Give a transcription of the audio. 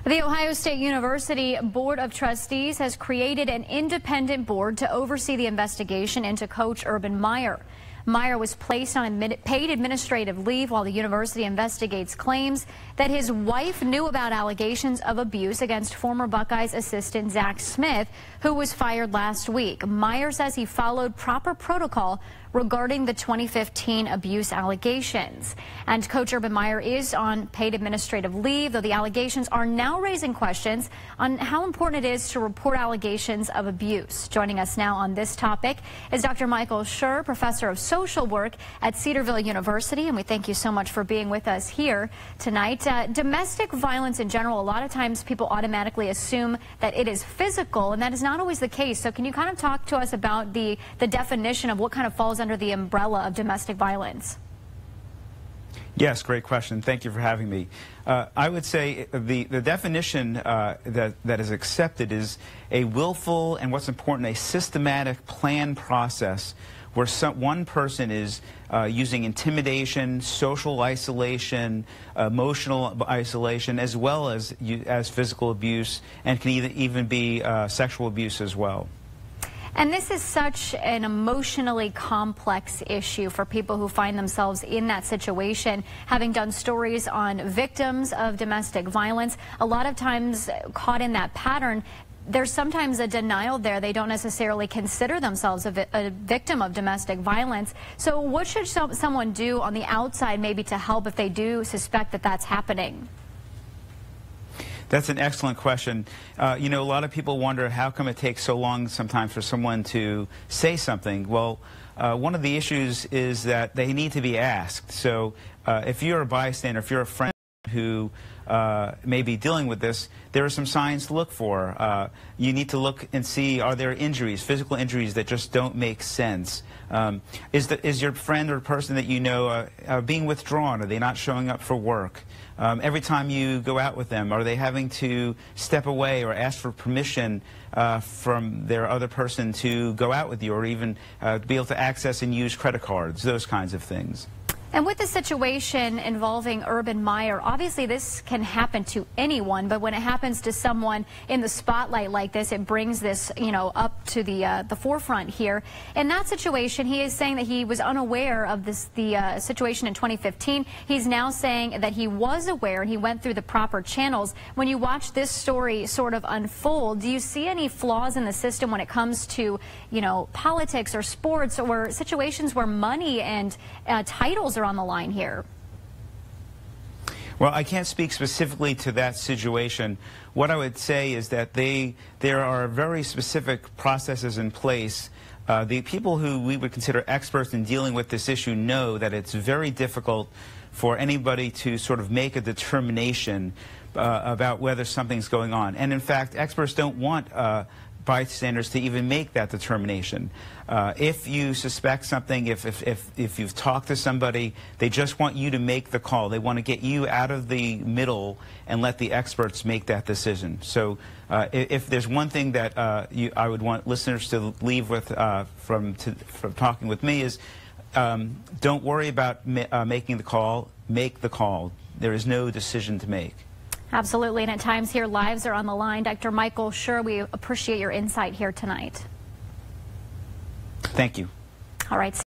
The Ohio State University Board of Trustees has created an independent board to oversee the investigation into Coach Urban Meyer. Meyer was placed on paid administrative leave while the university investigates claims that his wife knew about allegations of abuse against former Buckeyes assistant Zach Smith, who was fired last week. Meyer says he followed proper protocol regarding the 2015 abuse allegations. And Coach Urban Meyer is on paid administrative leave, though the allegations are now raising questions on how important it is to report allegations of abuse. Joining us now on this topic is Dr. Michael Sherr, professor of social work at Cedarville University, and we thank you so much for being with us here tonight. Domestic violence in general, a lot of times people automatically assume that it is physical, and that is not always the case. So can you kind of talk to us about the definition of what kind of falls under the umbrella of domestic violence? Yes, great question. Thank you for having me. I would say the definition that is accepted is a willful and, what's important, a systematic planned process where one person is using intimidation, social isolation, emotional isolation, as well as physical abuse, and can even be sexual abuse as well. And this is such an emotionally complex issue for people who find themselves in that situation. Having done stories on victims of domestic violence, a lot of times caught in that pattern, there's sometimes a denial there. They don't necessarily consider themselves a victim of domestic violence. So what should someone do on the outside maybe to help if they do suspect that that's happening? That's an excellent question. You know, a lot of people wonder how come it takes so long sometimes for someone to say something. Well, one of the issues is that they need to be asked. So if you're a bystander, if you're a friend who may be dealing with this, there are some signs to look for. You need to look and see, are there injuries, physical injuries that just don't make sense? Is your friend or person that you know being withdrawn? Are they not showing up for work? Every time you go out with them, are they having to step away or ask for permission from their other person to go out with you, or even be able to access and use credit cards, those kinds of things? And with the situation involving Urban Meyer, obviously this can happen to anyone, but when it happens to someone in the spotlight like this, it brings this, you know, up to the forefront here. In that situation, he is saying that he was unaware of the situation in 2015. He's now saying that he was aware and he went through the proper channels. When you watch this story sort of unfold, do you see any flaws in the system when it comes to, you know, politics or sports or situations where money and titles are on the line here? Well, I can't speak specifically to that situation. What I would say is that there are very specific processes in place. The people who we would consider experts in dealing with this issue know that it's very difficult for anybody to sort of make a determination about whether something's going on. And in fact, experts don't want bystanders to even make that determination. If you suspect something, if you've talked to somebody, they just want you to make the call. They want to get you out of the middle and let the experts make that decision. So if there's one thing that I would want listeners to leave with from talking with me is don't worry about making the call. Make the call. There is no decision to make. Absolutely, and at times here, lives are on the line. Dr. Michael Sherr, we appreciate your insight here tonight. Thank you. All right.